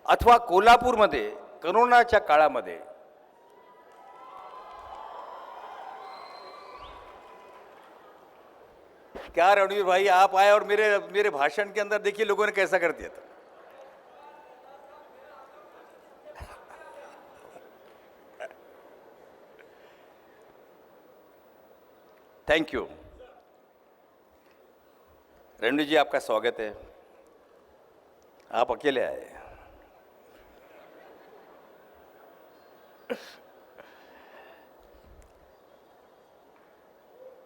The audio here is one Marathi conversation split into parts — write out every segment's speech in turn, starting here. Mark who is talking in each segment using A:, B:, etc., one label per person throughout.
A: अथवा कोल्हापूरमध्ये करोनाच्या काळामध्ये क्या रणवीर भाई आप आए और मेरे भाषण के अंदर देखिए लोगों ने कैसा कर दिया था। थैंक यू रणवीर जी, आपका स्वागत है। आप अकेले आए।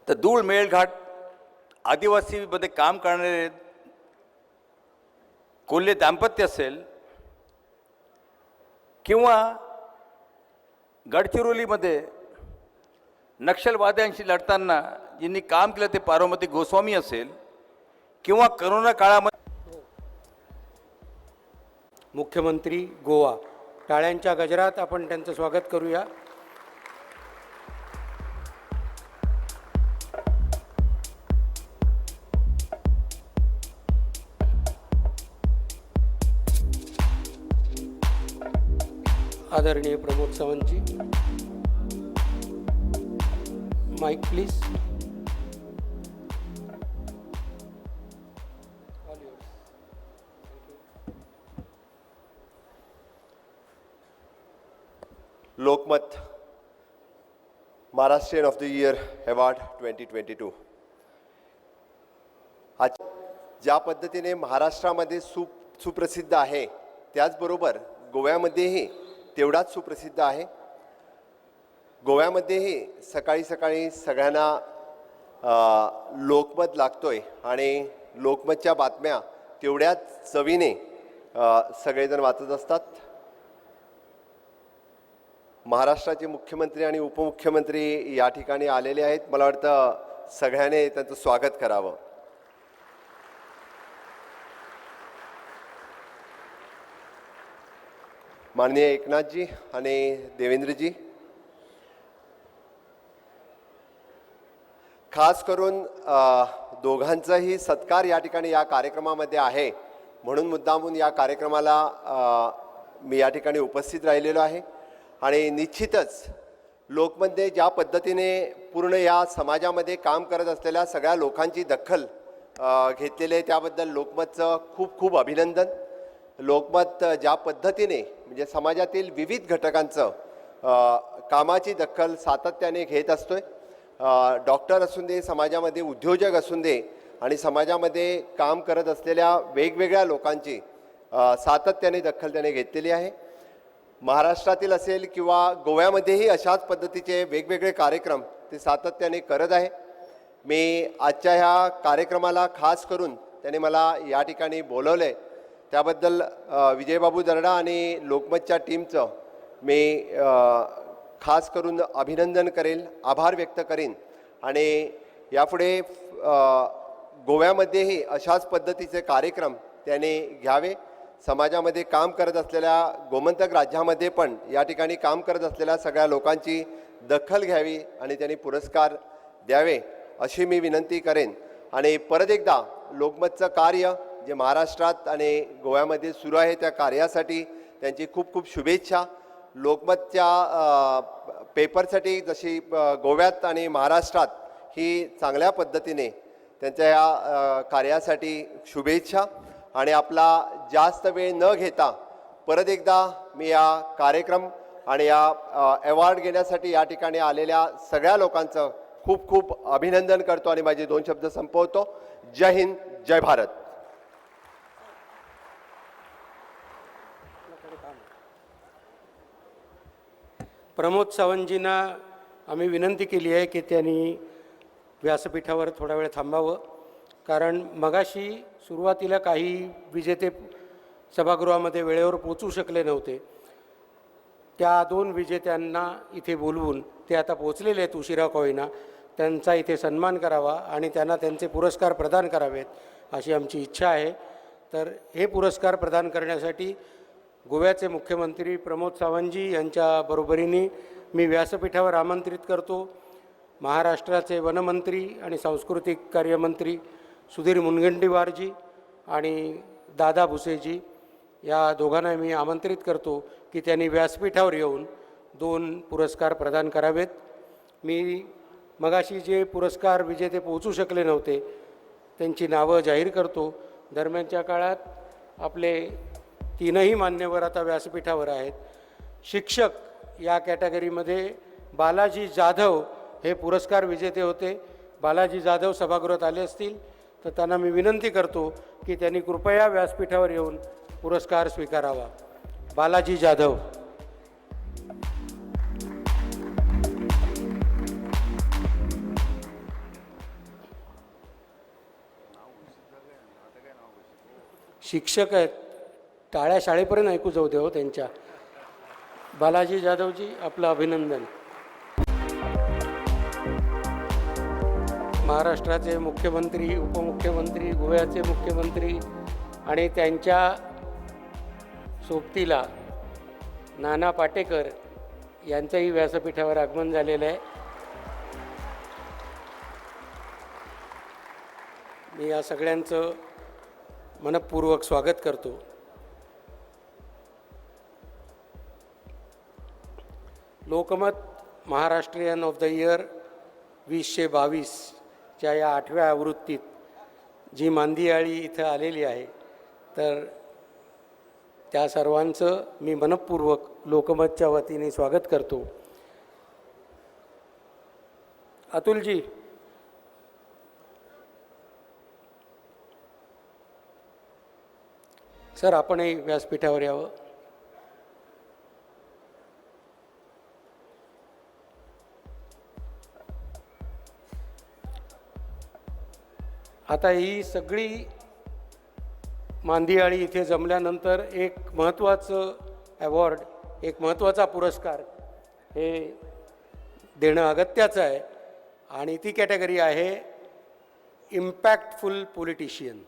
A: तर धूळ मेळघाट आदिवासीमध्ये काम करणारे कोल्हे दाम्पत्य असेल किंवा गडचिरोलीमध्ये नक्षलवाद्यांशी लढताना ज्यांनी काम केलं ते पार्वती गोस्वामी असेल किंवा करोना काळामध्ये
B: मुख्यमंत्री गोवा, टाळ्यांच्या गजरात आपण त्यांचं स्वागत करूया। आदरणीय Pramod Sawant ji, mike please.
C: Lokmat Maharashtrian of the year award 2022। आज ज्या पद्धतीने महाराष्ट्रामध्ये सुप्रसिद्ध आहे त्याचबरोबर गोव्यामध्येही तेवढाच सुप्रसिद्ध आहे। गोव्यामध्येही सकाळी सकाळी सगळ्यांना लोकमत लागतोय आणि लोकमतच्या बातम्या तेवढ्याच चवीने सगळेजण वाचत असतात। महाराष्ट्राचे मुख्यमंत्री आणि उपमुख्यमंत्री या ठिकाणी आलेले आहेत। मला वाटतं सगळ्यांनी त्यांचं स्वागत करावं। माननीय एकनाथजी आणि देवेंद्रजी, खास करून दोघांचाही सत्कार या ठिकाणी या कार्यक्रमामध्ये आहे म्हणून मुद्दामून या कार्यक्रमाला मी या ठिकाणी उपस्थित राहिलेलो आहे। आणि निश्चितच लोकमतने ज्या पद्धतीने पूर्ण या समाजामध्ये काम करत असलेल्या सगळ्या लोकांची दखल घेतलेली आहे त्याबद्दल लोकमतचं खूप खूप अभिनंदन। लोकमत ज्या पद्धतीने म्हणजे समाजातील विविध घटकांचं कामाची दखल सातत्याने घेत असतोय। डॉक्टर असून दे, समाजामध्ये उद्योजक असून दे आणि समाजामध्ये काम करत असलेल्या वेगवेगळ्या लोकांची सातत्याने दखल त्याने घेतलेली आहे। महाराष्ट्रातील असेल किंवा गोव्यामध्येही अशाच पद्धतीचे वेगवेगळे कार्यक्रम ते सातत्याने करत आहे। मी आजच्या ह्या कार्यक्रमाला खास करून त्याने मला या ठिकाणी बोलवलं आहे त्याबद्दल विजयबाबू दर्डा आणि लोकमतच्या टीमचं मी खास करून अभिनंदन करेल, आभार व्यक्त करेन। आणि यापुढे गोव्यामध्येही अशाच पद्धतीचे कार्यक्रम त्याने घ्यावे। समाजामध्ये काम करत असलेल्या गोमंतक राज्यामध्ये पण या ठिकाणी काम करत असलेल्या सगळ्या लोकांची दखल घ्यावी आणि त्यांनी पुरस्कार द्यावे अशी मी विनंती करेन। आणि परत एकदा लोकमतचं कार्य जे महाराष्ट्रात आणि गोव्यामध्ये सुरू आहे त्या कार्यासाठी त्यांची खूप खूप शुभेच्छा। लोकमतच्या पेपरसाठी जशी गोव्यात आणि महाराष्ट्रात ही चांगल्या पद्धतीने त्यांच्या या कार्यासाठी शुभेच्छा। आणि आपला जास्त वेळ न घेता परत एकदा मी या कार्यक्रम आणि या अवॉर्ड घेण्यासाठी या ठिकाणी आलेल्या सगळ्या लोकांचं खूप खूप अभिनंदन करतो आणि माझे 2 शब्द संपवतो। जय हिंद, जय भारत।
B: प्रमोद सावंतजींना आम्ही विनंती केली आहे की त्यांनी व्यासपीठावर थोडा वेळ थांबावं, कारण मगाशी सुरुवातीला काही विजेते सभागृहामध्ये वेळेवर पोचू शकले नव्हते। त्या 2 विजेत्यांना इथे बोलवून ते आता पोचलेले आहेत उशिरा का होईना, त्यांचा इथे सन्मान करावा आणि त्यांना त्यांचे पुरस्कार प्रदान करावेत अशी आमची इच्छा आहे। तर हे पुरस्कार प्रदान करण्यासाठी गोव्याचे मुख्यमंत्री प्रमोद सावंतजी यांच्या बरोबरीने मी व्यासपीठावर आमंत्रित करतो महाराष्ट्राचे वनमंत्री आणि सांस्कृतिक कार्यमंत्री सुधीर मुनगंटीवारजी आणि दादा भुसेजी या दोघांना मी आमंत्रित करतो की त्यांनी व्यासपीठावर येऊन 2 पुरस्कार प्रदान करावेत. मी मगाशी जे पुरस्कार विजेते पोहोचू शकले नव्हते त्यांची नावं जाहीर करतो. दरम्यानच्या काळात आपले 3ही मान्यवर आता व्यासपीठावर आहेत. शिक्षक या कॅटेगरीमध्ये बालाजी जाधव हे पुरस्कार विजेते होते. बालाजी जाधव सभागृहात आले असतील तर त्यांना मी विनंती करतो की त्यांनी कृपया व्यासपीठावर येऊन पुरस्कार स्वीकारावा. बालाजी जाधव. शिक्षक आहेत, टाळ्या शाळेपर्यंत ऐकू जाऊ दे हो त्यांच्या. बालाजी जाधवजी, आपलं अभिनंदन. महाराष्ट्राचे मुख्यमंत्री, उपमुख्यमंत्री, गोव्याचे मुख्यमंत्री आणि त्यांच्या सोबतीला नाना पाटेकर यांचंही व्यासपीठावर आगमन झालेलं आहे. मी या सगळ्यांचं मनपूर्वक स्वागत करतो. Lokmat Maharashtrian of the year 2022च्या या 8व्या आवृत्तीत जी मांदियाळी इथं आलेली आहे तर त्या सर्वांचं मी मनपूर्वक लोकमतच्या वतीने स्वागत करतो. अतुलजी, सर आपणही व्यासपीठावर यावं. आता ही सगळी मांदियाळी इथे जमल्यानंतर एक महत्त्वाचं अवॉर्ड, एक महत्त्वाचा पुरस्कार हे देणं अगत्याचं आहे आणि ती कॅटेगरी आहे इम्पॅक्टफुल पॉलिटिशियन.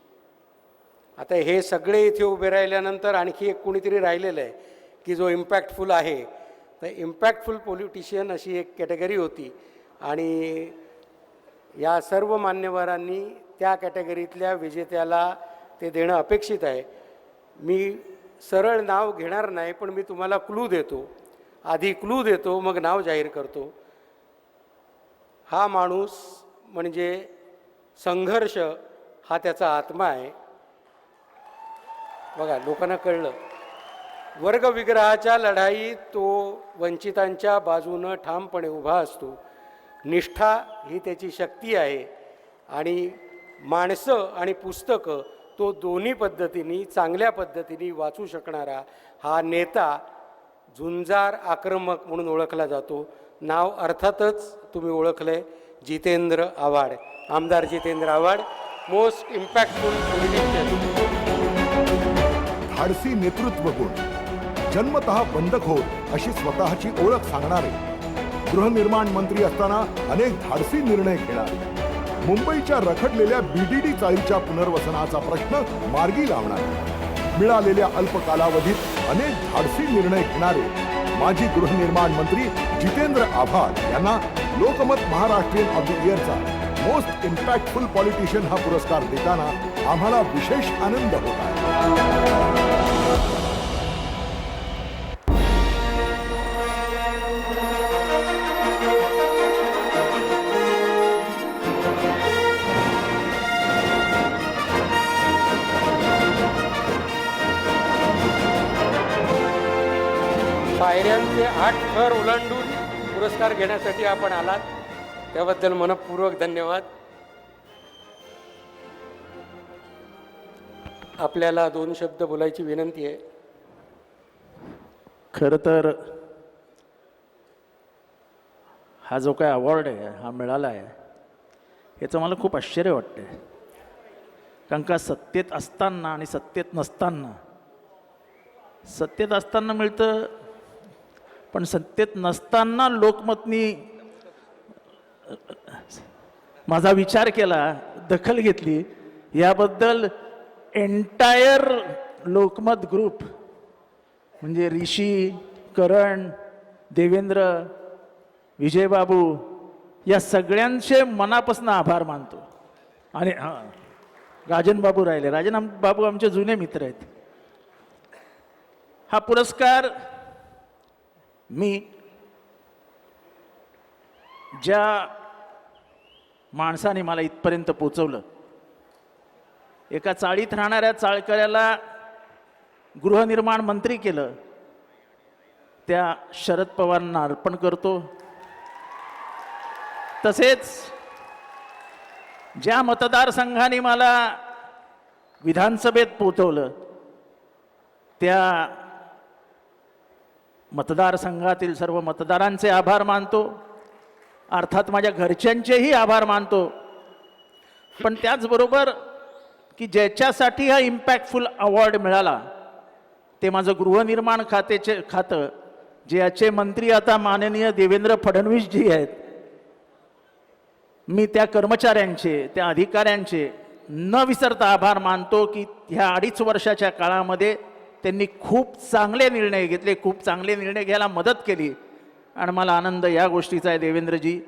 B: आता हे सगळे इथे उभे राहिल्यानंतर आणखी एक कोणीतरी राहिलेलं आहे की जो इम्पॅक्टफुल आहे. तर इम्पॅक्टफुल पॉलिटिशियन अशी एक कॅटेगरी होती आणि या सर्व मान्यवरांनी त्या कॅटेगरीतल्या विजेत्याला ते देणं अपेक्षित आहे. मी सरळ नाव घेणार नाही पण मी तुम्हाला क्लू देतो. आधी क्लू देतो मग नाव जाहीर करतो. हा माणूस म्हणजे संघर्ष हा त्याचा आत्मा आहे. बघा, लोकांना कळलं. वर्गविग्रहाच्या लढाईत तो वंचितांच्या बाजूनं ठामपणे उभा असतो. निष्ठा ही त्याची शक्ती आहे आणि माणसं आणि पुस्तकं तो दोन्ही पद्धतीने चांगल्या पद्धतीने वाचू शकणारा हा नेता झुंजार आक्रमक म्हणून ओळखला जातो. नाव अर्थातच तुम्ही ओळखलंय, जितेंद्र आव्हाड. आमदार Jitendra Awhad, most impactful politician.
D: धाडसी नेतृत्व गुण, जन्मतः बंडखोर अशी स्वतःची ओळख सांगणारे, गृहनिर्माण मंत्री असताना अनेक धाडसी निर्णय घेणारे, मुंबईच्या रखडलेल्या बीडीडी चाळीच्या पुनर्वसनाचा प्रश्न मार्गी लावणारे, मिळालेल्या अल्प कालावधीत अनेक धाडसी निर्णय घेणारे माजी गृहनिर्माण मंत्री जितेंद्र आव्हाड यांना लोकमत महाराष्ट्रीयन ऑफ द इयरचा मोस्ट इम्पॅक्टफुल पॉलिटिशियन हा पुरस्कार देताना आम्हाला विशेष आनंद होत आहे.
B: पायऱ्यांचे 8 थर ओलांडून पुरस्कार घेण्यासाठी आपण आलात त्याबद्दल मनपूर्वक धन्यवाद. आपल्याला 2 शब्द बोलायची विनंती आहे.
E: खरं तर हा जो काय अवॉर्ड आहे हा मिळाला आहे याचं मला खूप आश्चर्य वाटतं आहे. कारण का सत्तेत असताना आणि सत्तेत नसताना, सत्तेत असताना मिळतं पण सत्तेत नसताना लोकमतनी माझा विचार केला, दखल घेतली. याबद्दल एंटायर लोकमत ग्रुप म्हणजे ऋषी, करण, देवेंद्र, विजयबाबू या सगळ्यांचे मनापासून आभार मानतो. आणि हां, राजन बाबू राहिले. राजन बाबू आमचे जुने मित्र आहेत. हा पुरस्कार मी ज्या माणसाने मला इथपर्यंत पोचवलं, एका चाळीत राहणाऱ्या चाळकऱ्याला गृहनिर्माण मंत्री केलं, त्या शरद पवारांना अर्पण करतो. तसेच ज्या मतदारसंघाने मला विधानसभेत पोचवलं, त्या मतदारसंघातील सर्व मतदारांचे आभार मानतो. अर्थात माझ्या घरच्यांचेही आभार मानतो. पण त्याचबरोबर की ज्याच्यासाठी हा इम्पॅक्टफुल अवॉर्ड मिळाला, ते माझं गृहनिर्माण खातं, ज्याचे मंत्री आता माननीय देवेंद्र फडणवीसजी आहेत. मी त्या कर्मचाऱ्यांचे, त्या अधिकाऱ्यांचे न विसरता आभार मानतो की ह्या 2.5 वर्षाच्या काळामध्ये त्यांनी खूप चांगले निर्णय घेतले, खूप चांगले निर्णय घ्यायला मदत केली. आणि मला आनंद या गोष्टीचा आहे देवेंद्रजी,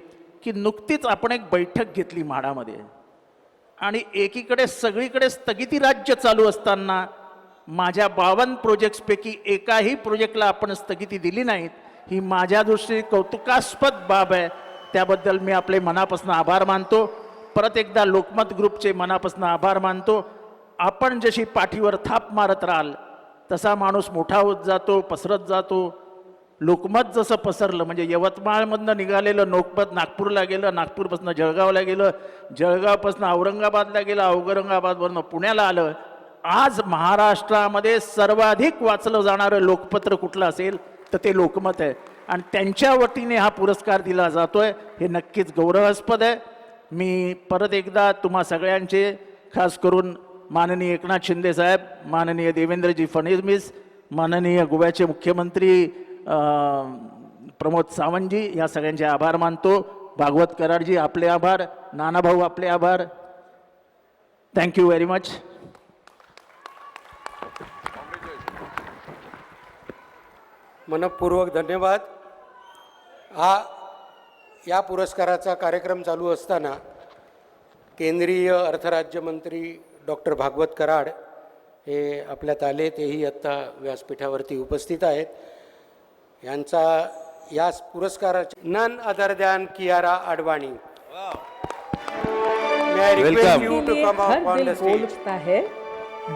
E: की नुकतीच आपण एक बैठक घेतली म्हाडामध्ये, आणि एकीकडे सगळीकडे स्थगिती राज्य चालू असताना माझ्या 52 प्रोजेक्ट्सपैकी एकाही प्रोजेक्टला आपण स्थगिती दिली नाहीत. ही माझ्या दृष्टीने कौतुकास्पद बाब आहे. त्याबद्दल मी आपले मनापासून आभार मानतो. परत एकदा लोकमत ग्रुपचे मनापासून आभार मानतो. आपण जशी पाठीवर थाप मारत राहाल तसा माणूस मोठा होत जातो, पसरत जातो. लोकमत जसं पसरलं, म्हणजे यवतमाळमधनं निघालेलं लोकमत नागपूरला गेलं, नागपूरपासून जळगावला गेलं, जळगावपासून औरंगाबादला गेलं, औरंगाबादवरनं पुण्याला आलं. आज महाराष्ट्रामध्ये सर्वाधिक वाचलं जाणारं लोकपत्र कुठलं असेल तर ते लोकमत आहे. आणि त्यांच्या वतीने हा पुरस्कार दिला जातोय, हे नक्कीच गौरवास्पद आहे. मी परत एकदा तुम्हा सगळ्यांचे, खास करून माननीय एकनाथ शिंदे साहेब, माननीय देवेंद्रजी फडणवीस, माननीय गोव्याचे मुख्यमंत्री प्रमोद सावंतजी, या सगळ्यांचे आभार मानतो. भागवत कराडजी आपले आभार, नानाभाऊ आपले आभार. Thank you very much.
B: मनपूर्वक धन्यवाद. या पुरस्काराचा कार्यक्रम चालू असताना केंद्रीय अर्थराज्यमंत्री डॉक्टर भागवत कराड हे आपल्यात आले, तेही आत्ता व्यासपीठावरती उपस्थित आहेत. यांचा या पुरस्काराचे none other than Kiara Advani. May I request you to come up on the stage.
F: है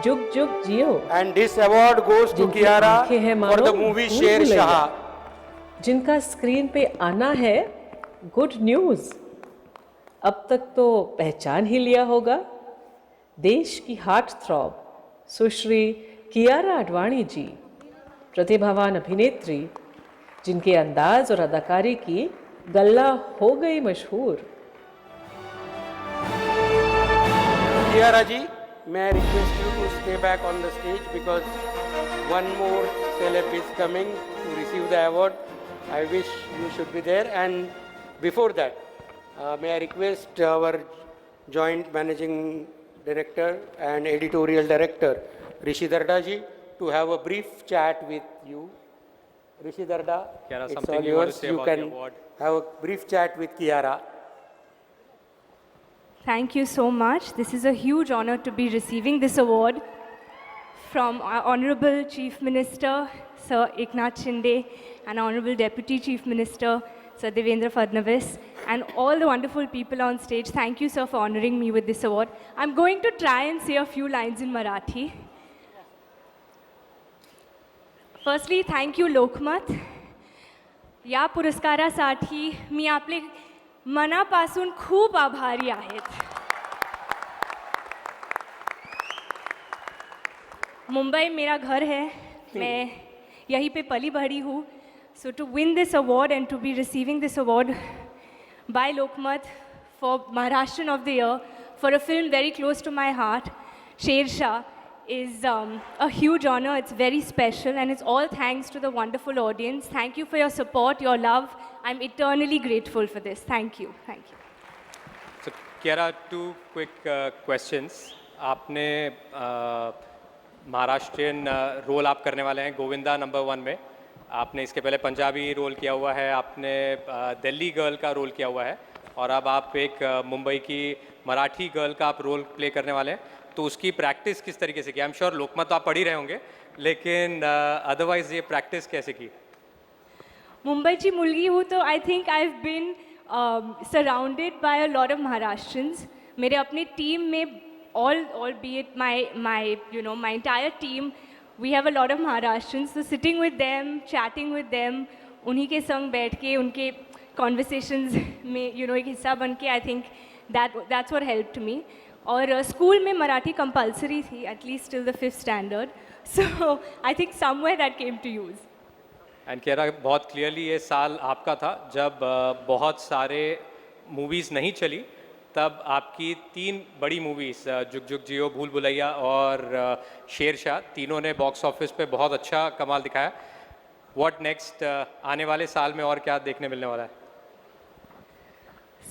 F: जुग जुग Jio.
B: And this award goes to
F: जिनकी
B: Kiara
F: आंखें हैं
B: for
F: मानो
B: the movie
F: भूल
B: शेर
F: भुलैया.
B: शाह.
F: जिनका स्क्रीन पे आना है गुड न्यूज. अब तक तो पहचान ही लिया होगा. देश की हार्ट थ्रॉब सुश्री कियारा आडवाणी जी, प्रतिभावान अभिनेत्री जिनके अंदाज और अदाकारी की गल्ला हो गई मशहूर.
B: Kiara ji, may I request you to stay back on the stage because one more celeb is coming to receive the award. I wish you should be there. And before that, may I request our joint managing director and editorial director, Rishi Darda ji, to have a brief chat with you. Rishi Darda,
G: Kiara,
B: it's
G: something
B: all
G: you want to
B: yours.
G: say
B: You
G: about the
B: can
G: award?
B: have a brief chat with Kiara.
H: Thank you so much. This is a huge honor to be receiving this award from our Honorable Chief Minister, Sir Eknath Shinde, and Honorable Deputy Chief Minister, Sir Devendra Fadnavis, and all the wonderful people on stage. Thank you, sir, for honoring me with this award. I'm going to try and say a few lines in Marathi. Firstly, thank you, Lokmat. या पुरस्कारासाठी मी आपले मनापासून खूप आभारी आहेत. मुंबई मेरा घर है, मैं यहीं पे पली बढ़ी हूँ. So to win this award and to be receiving this award by Lokmat for Maharashtrian of the Year for a film very close to my heart, Sher Shah, is a huge honor. It's very special, and it's all thanks to the wonderful audience. Thank you for your support, your love. I'm eternally grateful for this. Thank you. Thank you.
G: So, Kiara, two quick questions. आपने महाराष्ट्रियन रोल आप करने वाले हैं गोविंदा नंबर 1 में. आपने इसके पहले पंजाबी रोल किया हुआ है, आपने दिल्ली गर्ल का रोल किया हुआ है, और अब आप एक मुंबई की मराठी गर्ल का आप रोल प्ले करने वाले हैं. तो उसकी प्रैक्टिस किस तरीके से की? आई एम श्योर लोकमत तो आप पढ़ ही रहे होंगे, लेकिन अदरवाइज ये प्रैक्टिस कैसे की?
H: मुंबईची मुलगी हूँ तो I think I have been surrounded by a lot of Maharashtrians. मेरे अपने टीम में all be it my entire team, we have a lot of Maharashtrians. So sitting with them, chatting with them, उन्हीं के संग बैठ के उनके conversations में एक हिस्सा बन के, I think that's what helped me. और स्कूल में मराठी compulsory थी, at least till the 5th standard. So I think somewhere that came to use.
G: End कह रहा बहुत क्लियरली ये साल आपका था जब बहुत सारे मूवीज़ नहीं चली, तब आपकी 3 बड़ी मूवीज़ जुग जुग जियो, भूल भुलैया और शेरशाह, तीनों ने बॉक्स ऑफिस पे बहुत अच्छा कमाल दिखाया. What next? आने वाले साल में और क्या देखने मिलने वाला है?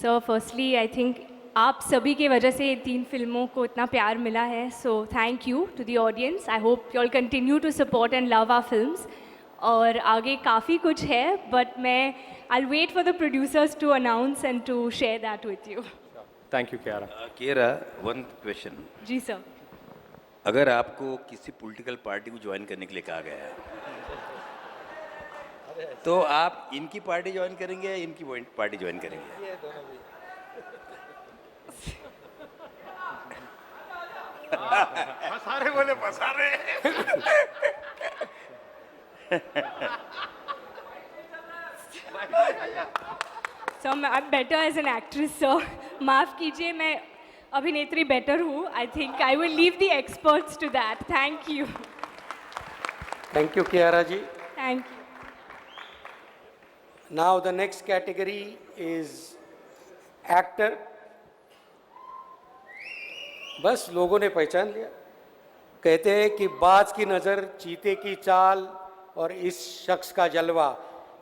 H: सो फर्स्टली आई थिंक आप सभी के वजह से ये 3 फिल्मों को इतना प्यार मिला है. So thank you to the audience. I hope you all continue to support and love our films. और आगे काफ़ी कुछ है, बट मैं I wait for the producers to announce and to share that with you.
G: Thank you Kiara.
A: Kiara, one question.
H: G sir.
A: अगर आपको किसी पॉलिटिकल पार्टी को ज्वाइन करने के लिए कहा गया है, तो आप इनकी पार्टी ज्वाइन करेंगे या इनकी पार्टी ज्वाइन करेंगे? पसारे बोले पसारे.
H: Sir I am better as an actress. Sir माफ़ कीजिए, मैं अभिनेत्री बेटर हूँ. I think I will leave the experts to that. Thank you.
B: Thank you Kiara ji.
H: Thank you.
B: Now the next category is actor. बस लोगों ने पहचान लिया. कहते हैं कि बाज की नज़र, चीते की चाल और इस शख्स का जलवा,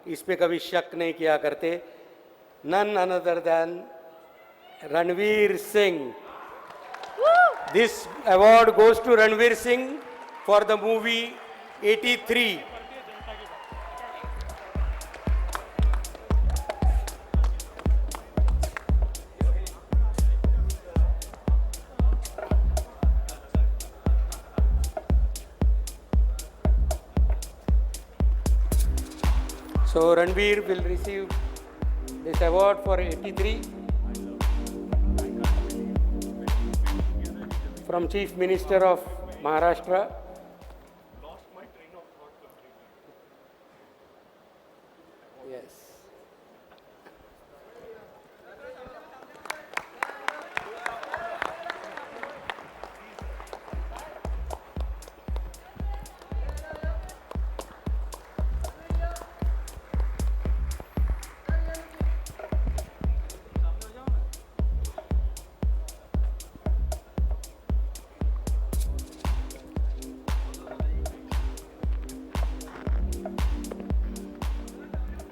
B: इस पे कभी शक नहीं किया करते. None other than Ranveer Singh. This award goes to Ranveer Singh for the movie 83. So Ranveer will receive this award for 83 from Chief Minister of Maharashtra. Yes.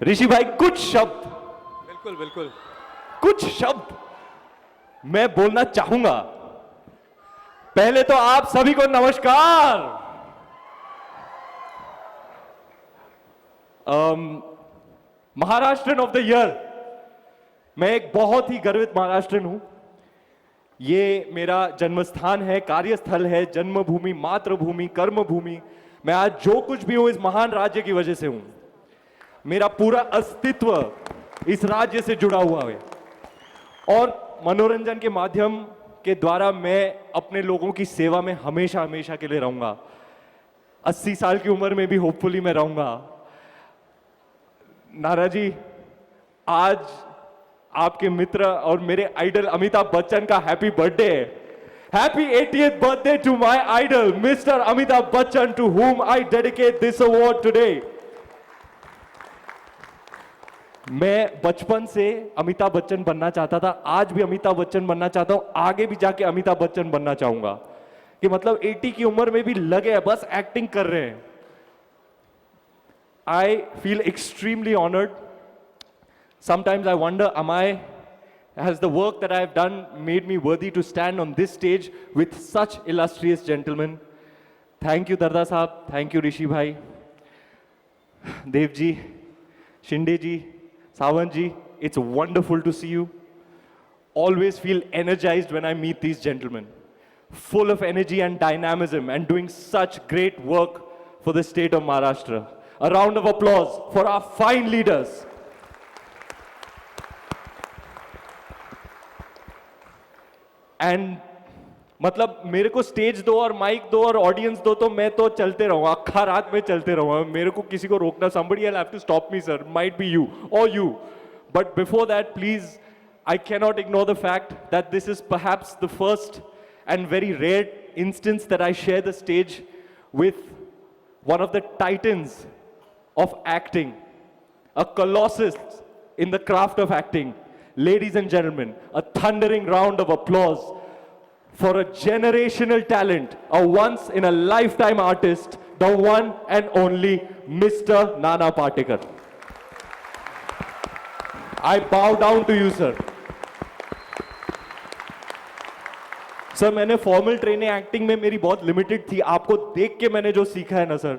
I: ऋषि भाई, कुछ शब्द,
G: बिल्कुल बिल्कुल,
I: कुछ शब्द मैं बोलना चाहूंगा. पहले तो आप सभी को नमस्कार. Maharashtrian of the year. मैं एक बहुत ही गर्वित महाराष्ट्रन हूं. ये मेरा जन्मस्थान है, कार्यस्थल है, जन्मभूमि, मातृभूमि, कर्मभूमि. मैं आज जो कुछ भी हूं इस महान राज्य की वजह से हूं. मेरा पूरा अस्तित्व इस राज्य से जुड़ा हुआ है और मनोरंजन के माध्यम के द्वारा मैं अपने लोगों की सेवा में हमेशा हमेशा के लिए रहूंगा. 80 साल की उम्र में भी होपफुली मैं रहूंगा. नारा जी, आज आपके मित्र और मेरे आइडल अमिताभ बच्चन का हैप्पी बर्थडे है. Happy 80th birthday to my idol mister Amitabh Bachchan, to whom I dedicate this award today. मैं बचपन से अमिताभ बच्चन बनना चाहता था, आज भी अमिताभ बच्चन बनना चाहता हूं, आगे भी जाके अमिताभ बच्चन बनना चाहूंगा. कि मतलब 80 की उम्र में भी लगे हैं, बस एक्टिंग कर रहे हैं. I feel extremely honoured. Sometimes I wonder, has the work that I have done made me worthy to stand on this stage with such illustrious gentlemen? Thank you Darda Sahab, thank you Rishi Bhai, Dev ji, Shinde ji, Sawant ji. It's wonderful to see you. Always feel energized when I meet these gentlemen. full of energy and dynamism, and doing such great work for the state of Maharashtra. A round of applause for our fine leaders. And मतलब मेरे को स्टेज दो और माइक दो और ऑडियंस दो तो मैं तो चलते रहूंगा, अखा रात में चलते रहूंगा. मेरे को किसी को रोकना, somebody will have to stop me, sir. Might be you or you. But before that, please, I cannot ignore the fact that this is perhaps the first and very rare instance that I share the stage with one of the titans of acting, a colossus in the craft of acting. Ladies and gentlemen, a thundering round of applause for a generational talent, a once in a lifetime artist, the one and only Mr. Nana Patekar. I bow down to you, sir. Sir Maine formal training acting में मेरी बहुत लिमिटेड थी. आपको देख के मैंने जो सीखा है ना सर,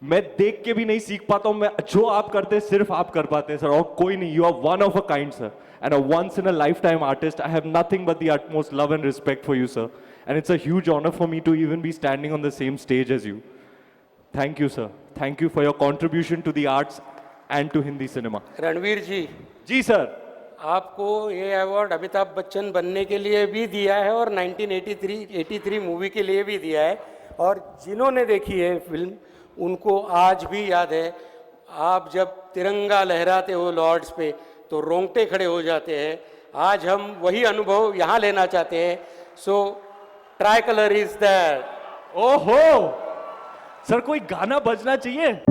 I: मैं देख के भी नहीं सीख पाता हूं. मैं जो आप करते हैं सिर्फ आप कर पाते हैं सर, और कोई नहीं. You are one of a kind sir, and a once in a lifetime artist. I have nothing but the utmost love and respect for you, sir. And it's a huge honor for me to even be standing on the same stage as you. Thank you, sir. Thank you for your contribution to the arts and to Hindi cinema.
B: Ranveer ji,
I: जी sir.
B: आपको ये अवार्ड अमिताभ बच्चन बनने के लिए भी दिया है और 1983 मूवी के लिए भी दिया है. और जिन्होंने देखी है फिल्म उनको आज भी याद है, आप जब तिरंगा लहराते हो लॉर्ड्स पे तो रोंगटे खड़े हो जाते हैं. आज हम वही अनुभव यहाँ लेना चाहते हैं. So try colour is that.
I: ओहो सर, कोई गाना बजना चाहिए.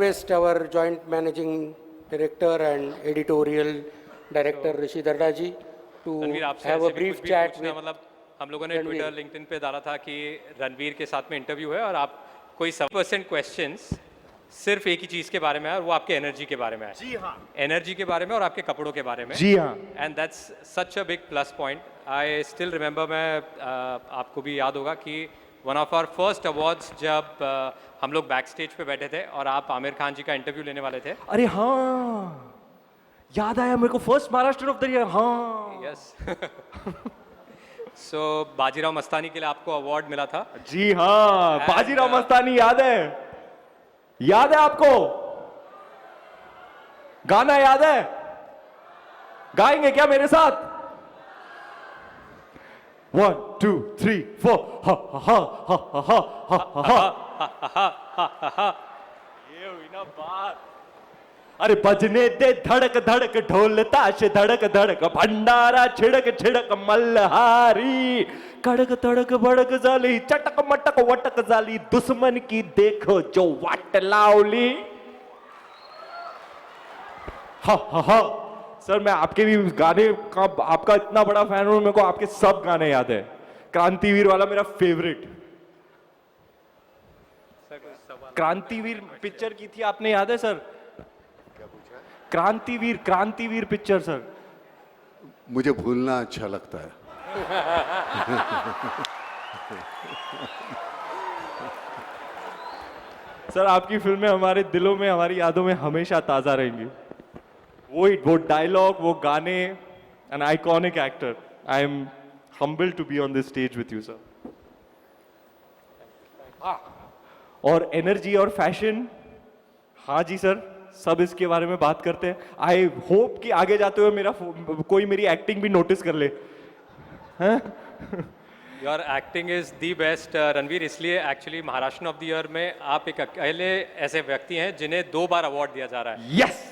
B: request our joint managing director and editorial director Rishi Darda ji to
G: Ranveer आपसे
B: have
G: ऐसे
B: a
G: भी
B: brief
G: कुछ भी
B: chat
G: पूछना,
B: with
G: मतलब हम लोगों ने
B: रणवीर।
G: ट्विटर लिंक्डइन पे डाला था कि रणवीर के साथ में इंटरव्यू है और आप कोई 7% क्वेश्चंस सिर्फ एक ही चीज़ के बारे में है और वो आपके एनर्जी के बारे में है।
I: जी हाँ।
G: एनर्जी के बारे में और आपके कपड़ों के बारे में।
I: जी हाँ।
G: And that's such a big plus point. I still remember, मैं आपको भी याद होगा कि one of our first awards जब हम लोग बैक स्टेज पे बैठे थे और आप आमिर खान जी का इंटरव्यू लेने वाले थे।
I: अरे हाँ, याद आया मेरे को, first Maharashtra of the year. हाँ
G: यस। सो बाजीराव मस्तानी के लिए आपको अवार्ड मिला था।
I: जी हाँ, बाजीराव मस्तानी याद है? याद है आपको? गाना याद है? गाएंगे क्या मेरे साथ? 1 2 3 4 हा हा हा हा हा हा। ये हुई ना बात। अरे बजने दे धड़क धड़क ढोल ताश धड़क धड़क भंडारा छिड़क छिड़क मल्हारी कड़क तड़क भड़क झाली चटक मटक वटक झाली दुश्मन की देखो जो वाट लावली। हा हा हा। सर मैं आपके भी गाने का आपका इतना बड़ा फैन हूं, मेरे को आपके सब गाने याद है। क्रांतिवीर वाला मेरा फेवरेट। क्रांतिवीर पिक्चर की थी, आपने याद है सर? क्रांतिवीर, क्रांतिवीर पिक्चर सर।
J: मुझे भूलना अच्छा लगता है।
I: सर आपकी फिल्में हमारे दिलों में, हमारी यादों में हमेशा ताजा रहेंगी। वो डायलॉग, वो गाने, an iconic actor. I am humble to be on this stage with you sir. और एनर्जी और फैशन, हाँ जी सर, सब इसके बारे में बात करते हैं। आई होप कि आगे जाते हुए कोई मेरी एक्टिंग भी नोटिस कर ले।
G: Your acting is the best Ranveer. इसलिए actually Maharashtra of the year में आप एक अकेले ऐसे व्यक्ति हैं जिन्हें 2 बार अवार्ड दिया जा रहा है।
I: यस,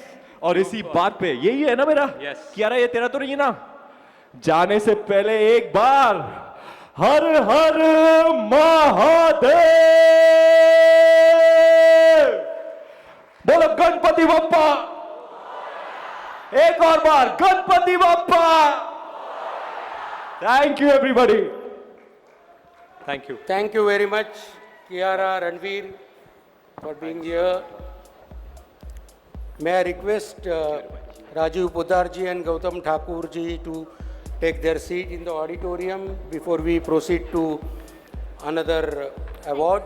I: और इसी बात पे यही है ना मेरा।
G: Yes.
I: कियारा ये तेरा तो नहीं है ना? जाने से पहले एक बार हर हर महादेव बोलो, गणपति बप्पा। एक और बार Ganpati Bappa. Thank you everybody.
G: Thank you.
B: Thank you very much, Kiara, Ranveer, for being here. May I request Rajiv Poddar ji and Gautam Thakur ji to take their seat in the auditorium before we proceed to another award.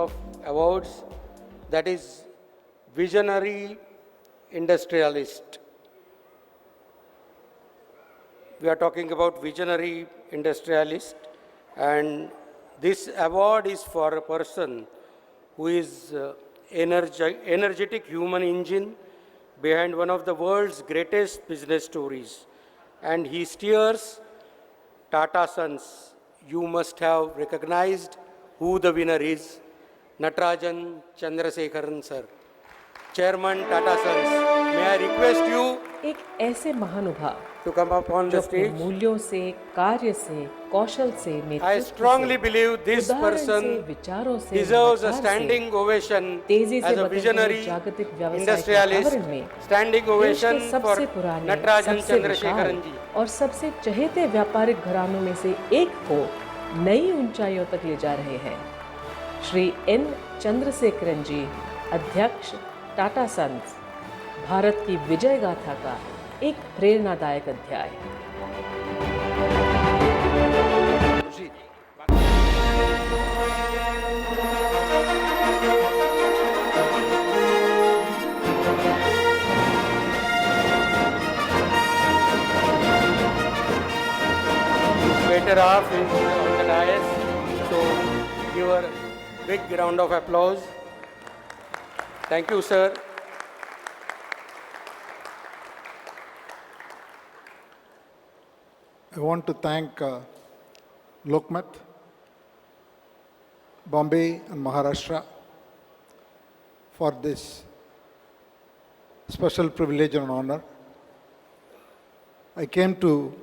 B: Of awards, that is visionary industrialist. We are talking about visionary industrialist, and this award is for a person who is energetic human engine behind one of the world's greatest business stories, and he steers Tata Sons. You must have recognized who the winner is. Natarajan Chandrasekharan sir, Chairman Tata Sons. May I request you
F: एक ऐसे महानुभाव
B: to come up on
F: जो
B: the
F: अपने
B: stage.
F: मूल्यों से, कार्य से, कौशल से,
B: I
F: नेतृत्व
B: strongly
F: से,
B: believe this
F: उदाहरण से,
B: person
F: विचारों से,
B: deserves a
F: नवाचार से,
B: standing ovation
F: तेजी से
B: as a
F: बदलते
B: visionary
F: हुए जागतिक व्यावसायिक
B: industrialist.
F: वातावरण में
B: Standing
F: देश
B: ovation
F: के
B: for
F: सबसे पुराने,
B: Natarajan
F: सबसे
B: Chandrasekharan
F: विशाल
B: ji.
F: और सबसे चहेते व्यापारिक घरानों में से एक को नई ऊंचाइयों तक ले जा रहे हैं। श्री एन चंद्रशेखरन जी, अध्यक्ष टाटा सन्स, भारत की विजय गाथा का एक प्रेरणादायक अध्याय।
B: Sharaf is on the dais, so give a big round of applause. Thank you, sir.
K: I want to thank Lokmat, Bombay and Maharashtra for this special privilege and honor. I came to